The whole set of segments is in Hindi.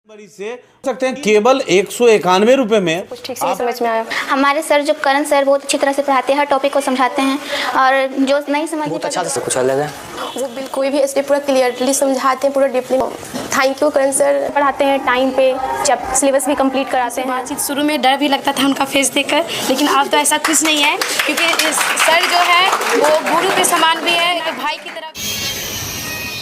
बड़ी से सकते हैं केवल 191 रुपए में कुछ ठीक से नहीं समझ में आया। हमारे सर जो करण सर बहुत अच्छी तरह से पढ़ाते हैं, हर टॉपिक को समझाते हैं और जो नहीं समझ बहुत अच्छा से कुछ अलग है। वो बिल्कुल कोई भी ऐसे पूरा क्लियरली समझाते हैं, पूरा deeply. Thank you Karan sir. पढ़ाते हैं टाइम पे, जब सिलेबस भी कंप्लीट कराते हैं। बातचीत शुरू में डर भी लगता था उनका फेस देखकर, लेकिन अब तो ऐसा कुछ नहीं है क्योंकि सर जो है वो गुरु के समान भी है, एक भाई की तरह।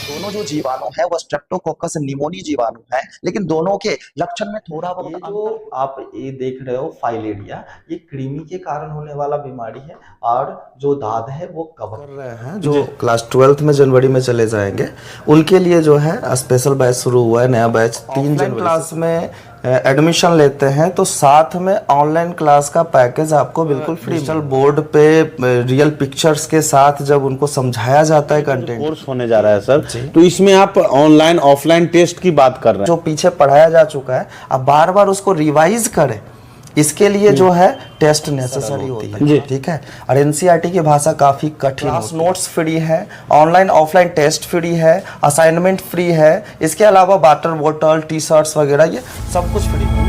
दोनों जो जीवाणु है वो स्ट्रेप्टोकोकस निमोनी जीवाणु है, लेकिन दोनों के लक्षण में थोड़ा बहुत ये जो आप ये देख रहे हो फाइलेरिया, ये कृमि के कारण होने वाला बीमारी है और जो दाद है वो कवर कर रहे हैं। जो क्लास 12th में जनवरी में चले जाएंगे उनके लिए जो है स्पेशल बैच शुरू हुआ है, नया बैच 3 जनवरी क्लास में एडमिशन लेते हैं तो साथ में ऑनलाइन क्लास का पैकेज आपको बिल्कुल फ्री। डिजिटल बोर्ड पे रियल पिक्चर्स के साथ जब उनको समझाया जाता है कंटेंट कोर्स होने जा रहा है सर, तो इसमें आप ऑनलाइन ऑफलाइन टेस्ट की बात कर रहे हैं। जो पीछे पढ़ाया जा चुका है अब बार बार उसको रिवाइज करें, इसके लिए जो है टेस्ट नेसेसरी होती है, ठीक है। और एनसीईआरटी की भाषा काफी कठिन। क्लास नोट्स फ्री है, ऑनलाइन ऑफलाइन टेस्ट फ्री है, असाइनमेंट फ्री है, इसके अलावा वाटर बोतल, टी शर्ट्स वगैरह ये सब कुछ फ्री है।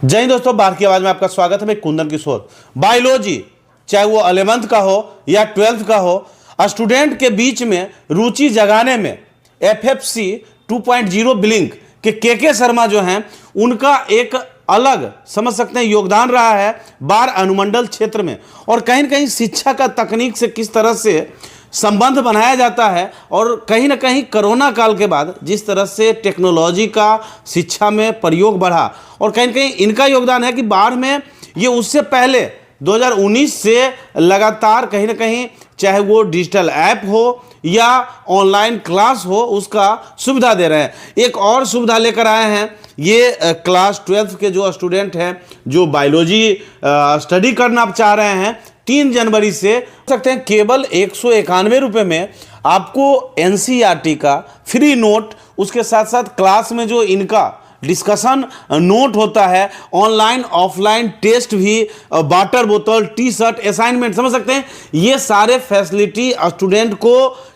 जय हिंद दोस्तों, बाहर की आवाज में आपका स्वागत है। मैं कुंदन किशोर। बायोलॉजी चाहे वो 11th का हो या 12th का हो, स्टूडेंट के बीच में रुचि जगाने में FFC 2.0 ब्लिंक के के शर्मा जो हैं उनका एक अलग समझ सकते हैं योगदान रहा है बार अनुमंडल क्षेत्र में। और कहीं न कहीं शिक्षा का तकनीक से किस तरह से संबंध बनाया जाता है और कहीं ना कहीं कोरोना काल के बाद जिस तरह से टेक्नोलॉजी का शिक्षा में प्रयोग बढ़ा और कहीं ना कहीं इनका योगदान है कि बाढ़ में ये उससे पहले 2019 से लगातार कहीं ना कहीं चाहे वो डिजिटल ऐप हो या ऑनलाइन क्लास हो उसका सुविधा दे रहे हैं। एक और सुविधा लेकर आए हैं, ये क्लास 12th के जो स्टूडेंट हैं जो बायोलॉजी स्टडी करना चाह रहे हैं, 3 जनवरी से सकते हैं केवल 191 रुपये में आपको एनसीईआरटी का फ्री नोट, उसके साथ साथ क्लास में जो इनका डिस्कशन नोट होता है, ऑनलाइन ऑफलाइन टेस्ट भी, वाटर बोतल, टी शर्ट, असाइनमेंट, समझ सकते हैं ये सारे फैसिलिटी स्टूडेंट को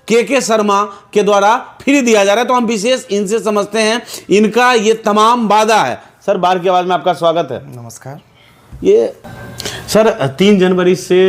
के शर्मा के द्वारा फ्री दिया जा रहा है। तो हम विशेष इनसे समझते हैं, इनका ये तमाम वादा है। सर, बाहर की आवाज में आपका स्वागत है। नमस्कार। ये सर 3 जनवरी से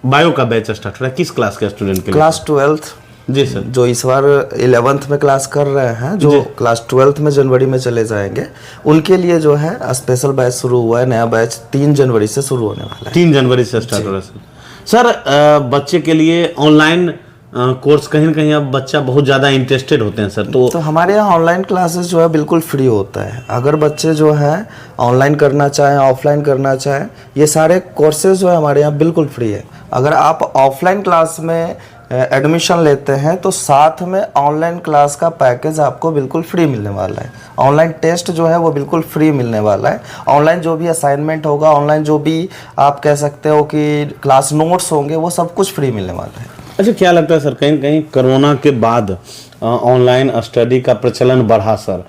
बायो का बैच स्टार्ट हो रहा है, किस क्लास के स्टूडेंट के लिए? क्लास 12th जी सर, जो इस बार 11th में क्लास कर रहे हैं, जो क्लास 12th में जनवरी में चले जाएंगे उनके लिए जो है स्पेशल बैच शुरू हुआ है, नया बैच 3 जनवरी से शुरू होने वाला है। 3 जनवरी से स्टार्ट हो रहा है सर। बच्चे के लिए ऑनलाइन कोर्स कहीं ना कहीं अब बच्चा बहुत ज़्यादा इंटरेस्टेड होते हैं सर, तो हमारे यहाँ ऑनलाइन क्लासेस जो है बिल्कुल फ्री होता है। अगर बच्चे जो है ऑनलाइन करना चाहें, ऑफलाइन करना चाहें, ये सारे कोर्सेज जो है हमारे यहाँ बिल्कुल फ्री है। अगर आप ऑफलाइन क्लास में एडमिशन लेते हैं तो साथ में ऑनलाइन क्लास का पैकेज आपको बिल्कुल फ्री मिलने वाला है। ऑनलाइन टेस्ट जो है वो बिल्कुल फ्री मिलने वाला है। ऑनलाइन जो भी असाइनमेंट होगा, ऑनलाइन जो भी आप कह सकते हो कि क्लास नोट्स होंगे, वो सब कुछ फ्री मिलने वाला है। अच्छा, क्या लगता है सर, कहीं ना कहीं कोरोना के बाद ऑनलाइन स्टडी का प्रचलन बढ़ा सर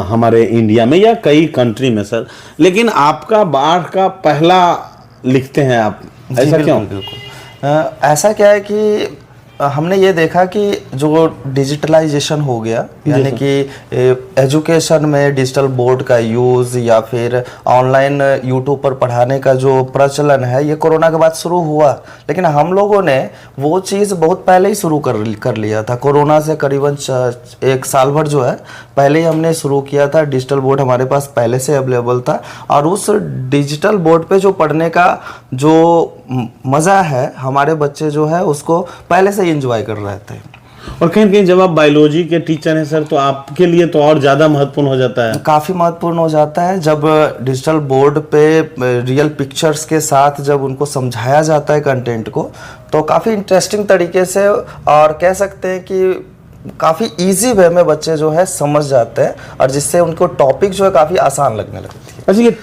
हमारे इंडिया में या कई कंट्री में सर, लेकिन आपका बाढ़ का पहला लिखते हैं आप, ऐसा क्यों? बिल्कुल ऐसा क्या है कि हमने ये देखा कि जो डिजिटलाइजेशन हो गया, यानी कि एजुकेशन में डिजिटल बोर्ड का यूज़ या फिर ऑनलाइन यूट्यूब पर पढ़ाने का जो प्रचलन है, ये कोरोना के बाद शुरू हुआ। लेकिन हम लोगों ने वो चीज़ बहुत पहले ही शुरू कर लिया था। कोरोना से करीबन 1 साल भर जो है पहले ही हमने शुरू किया था। डिजिटल बोर्ड हमारे पास पहले से अवेलेबल था और उस डिजिटल बोर्ड पे जो पढ़ने का जो मज़ा है, हमारे बच्चे जो है उसको पहले से एंजॉय कर रहे थे। और कहीं कहीं जब आप बायोलॉजी के टीचर हैं सर, तो आपके लिए तो और ज़्यादा महत्वपूर्ण हो जाता है। काफ़ी महत्वपूर्ण हो जाता है जब डिजिटल बोर्ड पे रियल पिक्चर्स के साथ जब उनको समझाया जाता है कंटेंट को, तो काफ़ी इंटरेस्टिंग तरीके से और कह सकते हैं कि काफ़ी इजी वे में बच्चे जो है समझ जाते हैं और जिससे उनको टॉपिक जो है काफ़ी आसान लगने लगती है। अच्छा, ये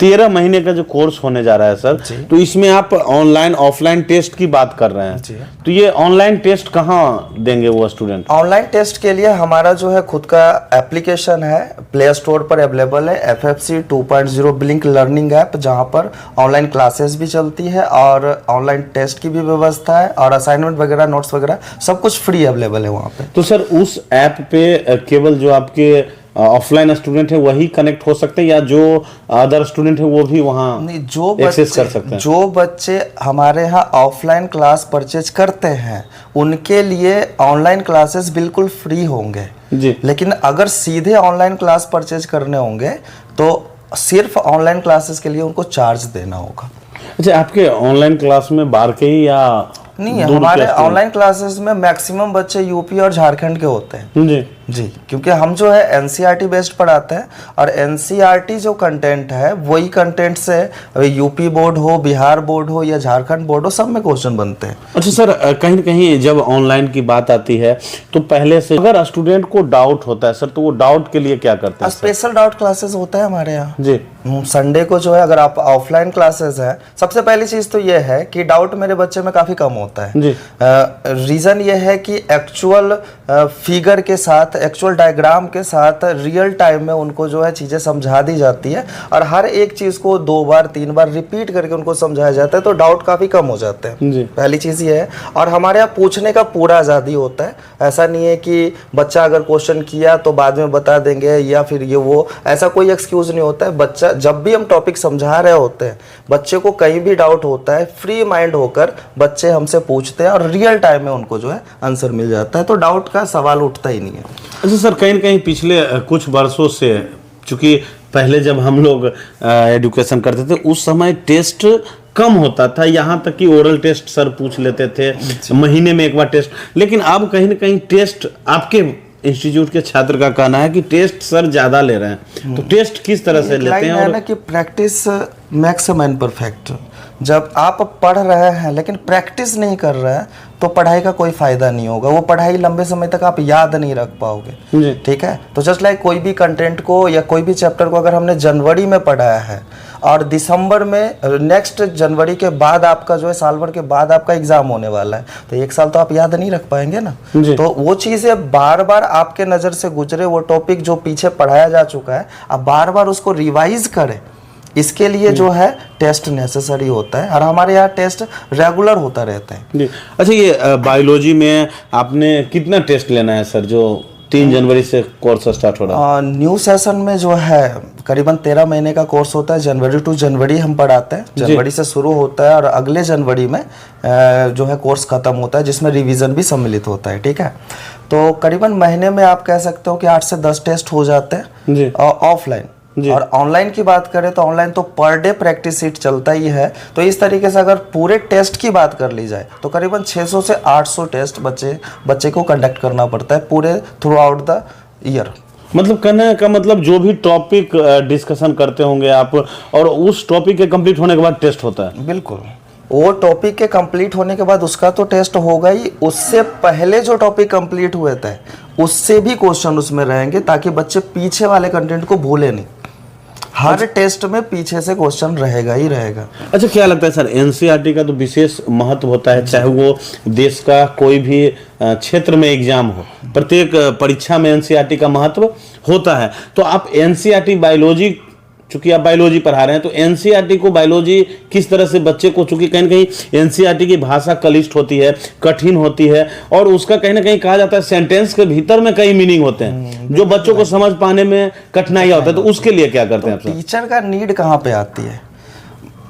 13 महीने का जो कोर्स होने जा रहा है सर, तो इसमें आप ऑनलाइन ऑफलाइन टेस्ट की बात कर रहे हैं, तो ये ऑनलाइन टेस्ट कहाँ देंगे वो स्टूडेंट? ऑनलाइन टेस्ट के लिए हमारा जो है खुद का एप्लीकेशन है, प्ले स्टोर पर अवेलेबल है, FFC 2.0 ब्लिंक लर्निंग ऐप, जहां पर ऑनलाइन क्लासेस भी चलती है और ऑनलाइन टेस्ट की भी व्यवस्था है और असाइनमेंट वगैरह, नोट्स वगैरह सब कुछ फ्री अवेलेबल है वहाँ पे। तो सर उस ऐप पे केवल जो आपके ऑफलाइन स्टूडेंट है वही कनेक्ट हो सकते हैं या जो अदर स्टूडेंट है वो भी वहाँ जो एक्सेस कर सकते हैं? जो बच्चे हमारे यहाँ ऑफलाइन क्लास परचेज करते हैं उनके लिए ऑनलाइन क्लासेस बिल्कुल फ्री होंगे जी। लेकिन अगर सीधे ऑनलाइन क्लास परचेज करने होंगे तो सिर्फ ऑनलाइन क्लासेस के लिए उनको चार्ज देना होगा। अच्छा, आपके ऑनलाइन क्लास में बाहर के ही या नहीं, हमारे ऑनलाइन क्लासेस में मैक्सिमम बच्चे यूपी और झारखंड के होते हैं जी, क्योंकि हम जो है एनसीईआरटी बेस्ड पढ़ाते हैं और एनसीईआरटी जो कंटेंट है वही कंटेंट से यूपी बोर्ड हो, बिहार बोर्ड हो या झारखंड बोर्ड हो, सब में क्वेश्चन बनते हैं। अच्छा सर, कहीं न कहीं जब ऑनलाइन की बात आती है तो पहले से अगर स्टूडेंट को डाउट होता है सर, तो वो डाउट के लिए क्या करते हैं? स्पेशल डाउट क्लासेस होता है हमारे यहाँ जी। संडे को जो है अगर आप ऑफलाइन क्लासेस है, सबसे पहली चीज तो ये है कि डाउट मेरे बच्चे में काफी कम होता है जी। रीजन ये है कि एक्चुअल फिगर के साथ, एक्चुअल डायग्राम के साथ रियल टाइम में उनको जो है चीजें समझा दी जाती है और हर एक चीज को 2 बार 3 बार रिपीट करके उनको समझाया जाता है, तो डाउट काफी कम हो जाते हैं जी। पहली चीज ये है। और हमारे यहाँ पूछने का पूरा आज़ादी होता है, ऐसा नहीं है कि बच्चा अगर क्वेश्चन किया तो बाद में बता देंगे या फिर ये वो, ऐसा कोई एक्सक्यूज नहीं होता है। बच्चा जब भी हम टॉपिक समझा रहे होते हैं, बच्चे को कहीं भी डाउट होता है, फ्री माइंड होकर बच्चे हमसे पूछते हैं और रियल टाइम में उनको जो है आंसर मिल जाता है, तो डाउट का सवाल उठता ही नहीं है। अच्छा सर, कहीं न कहीं पिछले कुछ वर्षों से, चूंकि पहले जब हम लोग एजुकेशन करते थे उस समय टेस्ट कम होता था, यहाँ तक कि ओरल टेस्ट सर पूछ लेते थे, महीने में एक बार टेस्ट, लेकिन अब कहीं न कहीं टेस्ट, आपके इंस्टीट्यूट के छात्र का कहना है कि टेस्ट सर ज्यादा ले रहे हैं, तो टेस्ट किस तरह से लेते हैं? और कि practice makes a man perfect. जब आप पढ़ रहे हैं लेकिन प्रैक्टिस नहीं कर रहे हैं तो पढ़ाई का कोई फायदा नहीं होगा, वो पढ़ाई लंबे समय तक आप याद नहीं रख पाओगे। ठीक है, तो जस्ट लाइक कोई भी कंटेंट को या कोई भी चैप्टर को अगर हमने जनवरी में पढ़ाया है और दिसंबर में, नेक्स्ट जनवरी के बाद आपका जो है साल भर के बाद आपका एग्जाम होने वाला है, तो 1 साल तो आप याद नहीं रख पाएंगे ना। तो वो चीज़ें बार बार आपके नज़र से गुजरे, वो टॉपिक जो पीछे पढ़ाया जा चुका है आप बार बार उसको रिवाइज करें, इसके लिए जो है टेस्ट नेसेसरी होता है और हमारे यहाँ टेस्ट रेगुलर होता रहता है जी। अच्छा, ये बायोलॉजी में आपने कितना टेस्ट लेना है सर, जो 3 जनवरी से कोर्स स्टार्ट हो रहा है? न्यू सेशन में जो है करीबन 13 महीने का कोर्स होता है, जनवरी टू जनवरी हम पढ़ाते हैं, जनवरी से शुरू होता है और अगले जनवरी में जो है कोर्स खत्म होता है, जिसमें रिवीजन भी सम्मिलित होता है। ठीक है, तो करीबन महीने में आप कह सकते हो कि 8 से 10 टेस्ट हो जाते हैं ऑफलाइन। और ऑनलाइन की बात करें तो ऑनलाइन तो पर डे प्रैक्टिस सीट चलता ही है, तो इस तरीके से अगर पूरे टेस्ट की बात कर ली जाए तो करीबन 600 से 800 टेस्ट बच्चे को कंडक्ट करना पड़ता है पूरे थ्रू आउट द ईयर। मतलब कहने का मतलब जो भी टॉपिक डिस्कशन करते होंगे आप, और उस टॉपिक के कंप्लीट होने के बाद टेस्ट होता है? बिल्कुल, वो टॉपिक के कंप्लीट होने के बाद उसका तो टेस्ट होगा ही, उससे पहले जो टॉपिक कंप्लीट हुए थे उससे भी क्वेश्चन उसमें रहेंगे ताकि बच्चे पीछे वाले कंटेंट को भूले नहीं। हर टेस्ट में पीछे से क्वेश्चन रहेगा ही रहेगा। अच्छा, क्या लगता है सर, एनसीईआरटी का तो विशेष महत्व होता है, चाहे वो देश का कोई भी क्षेत्र में एग्जाम हो, प्रत्येक परीक्षा में एनसीईआरटी का महत्व होता है, तो आप एनसीईआरटी बायोलॉजी, चूंकि आप बायोलॉजी पढ़ा रहे हैं, तो एनसीईआरटी को बायोलॉजी किस तरह से बच्चे को, चूंकि कहीं ना कहीं एनसीईआरटी की भाषा क्लिष्ट होती है, कठिन होती है, और उसका कहीं ना कहीं कहा जाता है सेंटेंस के भीतर में कई मीनिंग होते हैं जो बच्चों को समझ पाने में कठिनाई होता है, तो उसके लिए क्या करते हैं आप? टीचर का नीड कहाँ पे आती है?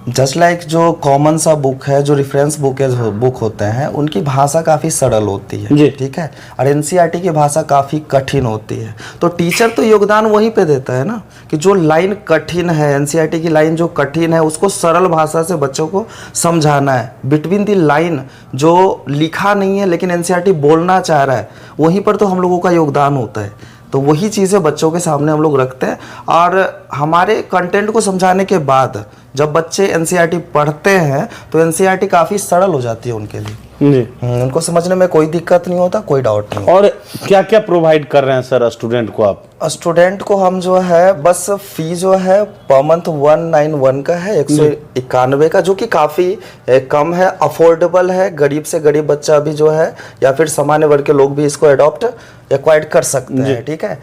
जस्ट लाइक जो कॉमन सा बुक है, जो रेफरेंस बुक होते हैं, उनकी भाषा काफ़ी सरल होती है, ठीक है, और एनसीईआरटी की भाषा काफ़ी कठिन होती है, तो टीचर तो योगदान वहीं पे देता है ना, कि जो लाइन कठिन है, एनसीईआरटी की लाइन जो कठिन है उसको सरल भाषा से बच्चों को समझाना है। बिटवीन दी लाइन जो लिखा नहीं है लेकिन एनसीईआरटी बोलना चाह रहा है, वहीं पर तो हम लोगों का योगदान होता है, तो वही चीज़ें बच्चों के सामने हम लोग रखते हैं। और हमारे कंटेंट को समझाने के बाद जब बच्चे एनसीईआरटी पढ़ते हैं तो एनसीईआरटी काफ़ी सरल हो जाती है उनके लिए। जी। उनको समझने में कोई दिक्कत नहीं होता, कोई डाउट नहीं और क्या क्या प्रोवाइड कर रहे हैं सर स्टूडेंट को आप? स्टूडेंट को हम जो है बस फी जो है पर मंथ 191 का है, 191 का, जो कि काफ़ी कम है, अफोर्डेबल है। गरीब से गरीब बच्चा भी जो है या फिर सामान्य वर्ग के लोग भी इसको अडॉप्ट एक्वायर्ड कर सकते हैं। ठीक है,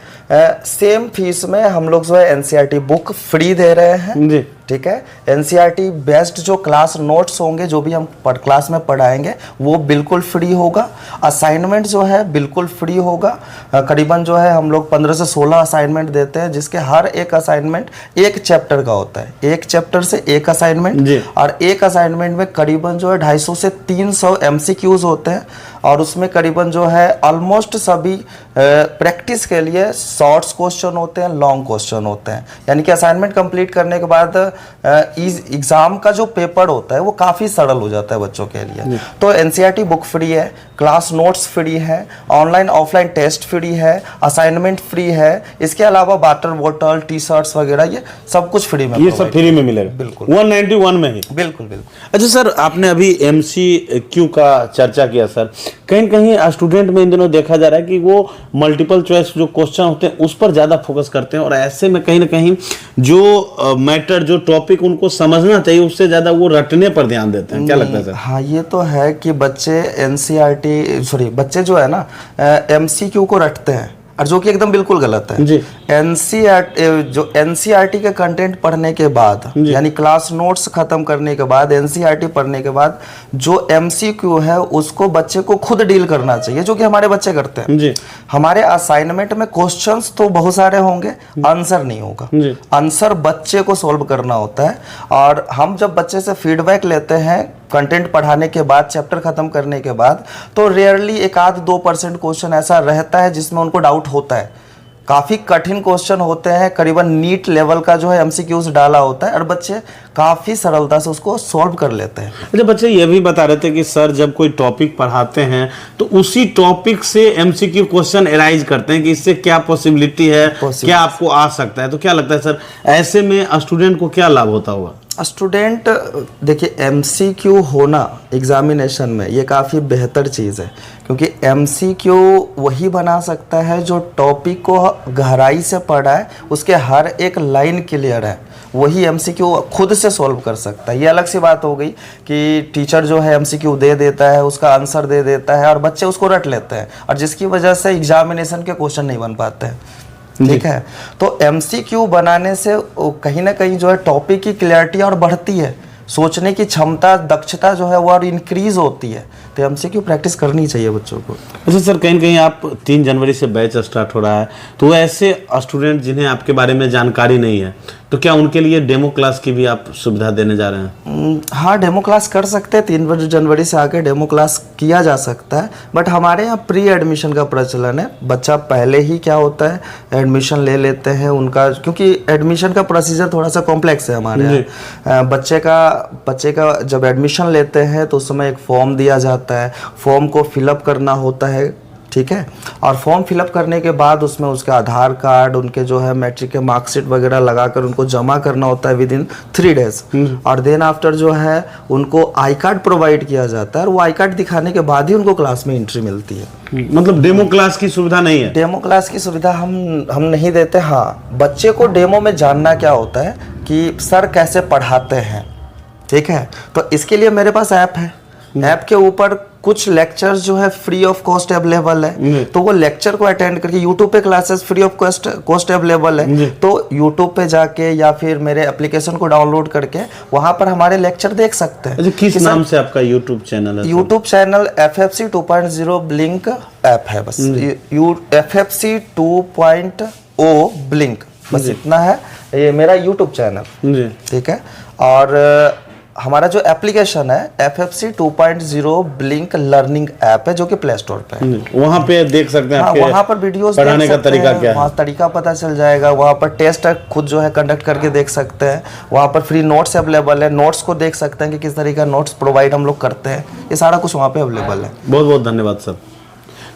सेम फीस में हम लोग जो है एनसीईआरटी बुक फ्री दे रहे हैं जी। ठीक है, एनसीईआरटी बेस्ड जो क्लास नोट्स होंगे, जो भी हम क्लास में पढ़ाएंगे वो बिल्कुल फ्री होगा। असाइनमेंट जो है बिल्कुल फ्री होगा। करीबन जो है हम लोग 15 से 16 असाइनमेंट देते हैं, जिसके हर एक असाइनमेंट एक चैप्टर का होता है। एक चैप्टर से एक असाइनमेंट, और एक असाइनमेंट में करीबन जो है 250 से 300 एमसीक्यूज होते हैं, और उसमें करीबन जो है ऑलमोस्ट सभी प्रैक्टिस के लिए शॉर्ट्स क्वेश्चन होते हैं, लॉन्ग क्वेश्चन होते हैं। यानी कि असाइनमेंट कंप्लीट करने के बाद एग्जाम का जो पेपर होता है वो काफ़ी सरल हो जाता है बच्चों के लिए। तो एनसीईआरटी बुक फ्री है, क्लास नोट्स फ्री है, ऑनलाइन ऑफलाइन टेस्ट फ्री है, असाइनमेंट फ्री है। इसके अलावा वाटर बॉटल, टी शर्ट्स वगैरह ये सब कुछ फ्री में, ये सब फ्री में मिलेगा बिल्कुल 191 में ही। बिल्कुल बिल्कुल। अच्छा सर, आपने अभी MCQ का चर्चा किया सर, कहीं कहीं स्टूडेंट में इन दिनों देखा जा रहा है कि वो मल्टीपल चॉइस जो क्वेश्चन होते हैं उस पर ज़्यादा फोकस करते हैं, और ऐसे में कहीं ना कहीं जो मैटर, जो टॉपिक उनको समझना चाहिए उससे ज़्यादा वो रटने पर ध्यान देते हैं। क्या लगता है सर? हाँ, ये तो है कि बच्चे जो है ना MCQ को रटते हैं, और जो कि एकदम बिल्कुल गलत है जी। एनसीईआरटी के कंटेंट पढ़ने के बाद, यानी क्लास नोट्स खत्म करने के बाद, एनसीईआरटी पढ़ने के बाद जो MCQ है उसको बच्चे को खुद डील करना चाहिए, जो कि हमारे बच्चे करते हैं जी। हमारे असाइनमेंट में क्वेश्चंस तो बहुत सारे होंगे, आंसर नहीं होगा। आंसर बच्चे को सोल्व करना होता है, और हम जब बच्चे से फीडबैक लेते हैं कंटेंट पढ़ाने के बाद, चैप्टर खत्म करने के बाद, तो रेयरली 1-2% क्वेश्चन ऐसा रहता है जिसमें उनको डाउट होता है। काफ़ी कठिन क्वेश्चन होते हैं, करीबन नीट लेवल का जो है MCQs डाला होता है, और बच्चे काफ़ी सरलता से उसको सॉल्व कर लेते हैं। अच्छा, बच्चे ये भी बता रहे थे कि सर जब कोई टॉपिक पढ़ाते हैं तो उसी टॉपिक से MCQ क्वेश्चन एराइज करते हैं कि इससे क्या पॉसिबिलिटी है, क्या आपको आ सकता है। तो क्या लगता है सर, ऐसे में स्टूडेंट को क्या लाभ होता होगा? स्टूडेंट देखिए, MCQ होना एग्जामिनेशन में ये काफ़ी बेहतर चीज़ है, क्योंकि MCQ वही बना सकता है जो टॉपिक को गहराई से पढ़ा है, उसके हर एक लाइन क्लियर है, वही MCQ खुद से सॉल्व कर सकता है। ये अलग सी बात हो गई कि टीचर जो है MCQ दे देता है, उसका आंसर दे देता है, और बच्चे उसको रट लेते हैं, और जिसकी वजह से एग्जामिनेशन के क्वेश्चन नहीं बन पाते हैं। ठीक है, तो MCQ बनाने से कहीं ना कहीं जो है टॉपिक की क्लैरिटी और बढ़ती है, सोचने की क्षमता, दक्षता जो है वो और इंक्रीज होती है। तो MCQ प्रैक्टिस करनी चाहिए बच्चों को। अच्छा सर, कहीं कहीं आप 3 जनवरी से बैच स्टार्ट हो रहा है, तो ऐसे स्टूडेंट जिन्हें आपके बारे में जानकारी नहीं है, तो क्या उनके लिए डेमो क्लास की भी आप सुविधा देने जा रहे हैं? हाँ, डेमो क्लास कर सकते हैं। 3 जनवरी से आके डेमो क्लास किया जा सकता है, बट हमारे यहाँ प्री एडमिशन का प्रचलन है। बच्चा पहले ही क्या होता है, एडमिशन ले लेते हैं उनका, क्योंकि एडमिशन का प्रोसीजर थोड़ा सा कॉम्प्लेक्स है हमारे यहाँ। बच्चे का जब एडमिशन लेते हैं तो उस समय एक फॉर्म दिया जाता है, फॉर्म को फिलअप करना होता है। ठीक है, और फॉर्म फिलअप करने के बाद उसमें उसका आधार कार्ड, उनके जो है मैट्रिक के मार्कशीट वगैरह लगाकर उनको जमा करना होता है विदिन 3 डेज, और देन आफ्टर जो है उनको आई कार्ड प्रोवाइड किया जाता है, और वो आई कार्ड दिखाने के बाद ही उनको क्लास में एंट्री मिलती है। मतलब डेमो क्लास की सुविधा नहीं है? डेमो क्लास की सुविधा हम नहीं देते। हाँ, बच्चे को डेमो में जानना क्या होता है कि सर कैसे पढ़ाते हैं। ठीक है, तो इसके लिए मेरे पास ऐप है। ऐप के ऊपर कुछ लेक्चर्स जो है फ्री ऑफ कॉस्ट अवेलेबल है, तो वो लेक्चर को अटेंड करके, यूट्यूब पे classes free of cost available है, तो यूट्यूब पे जाके या फिर मेरे एप्लीकेशन को डाउनलोड करके वहां पर हमारे लेक्चर देख सकते हैं। किस नाम से आपका यूट्यूब चैनल है? YouTube channel FFC 2.0 Blynk app है, बस FFC 2.0 ब्लिंक, बस इतना है ये मेरा यूट्यूब चैनल। ठीक है, और हमारा जो एप्लीकेशन है FFC 2.0 ब्लिंक लर्निंग ऐप है, जो कि प्ले स्टोर पे है। वहाँ पे देख सकते हैं। हाँ, वहाँ पर वीडियोस पढ़ाने का तरीका क्या है, वहाँ तरीका पता चल जाएगा। वहाँ पर टेस्ट खुद जो है कंडक्ट करके देख सकते हैं। वहाँ पर फ्री नोट्स अवेलेबल है, नोट्स को देख सकते हैं कि किस तरीके का नोट्स प्रोवाइड हम लोग करते हैं। ये सारा कुछ वहाँ पे अवेलेबल है। बहुत बहुत धन्यवाद सर।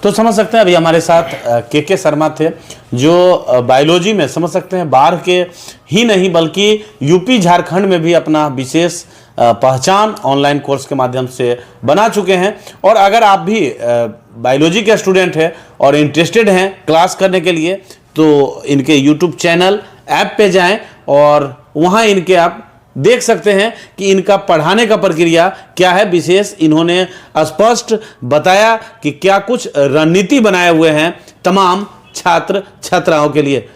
तो समझ सकते हैं अभी हमारे साथ के शर्मा थे, जो बायोलॉजी में समझ सकते हैं बाहर के ही नहीं बल्कि यूपी झारखंड में भी अपना विशेष पहचान ऑनलाइन कोर्स के माध्यम से बना चुके हैं। और अगर आप भी बायोलॉजी के स्टूडेंट हैं और इंटरेस्टेड हैं क्लास करने के लिए, तो इनके यूट्यूब चैनल ऐप पे जाएं और वहाँ इनके आप देख सकते हैं कि इनका पढ़ाने का प्रक्रिया क्या है। विशेष इन्होंने स्पष्ट बताया कि क्या कुछ रणनीति बनाए हुए हैं तमाम छात्र छात्राओं के लिए।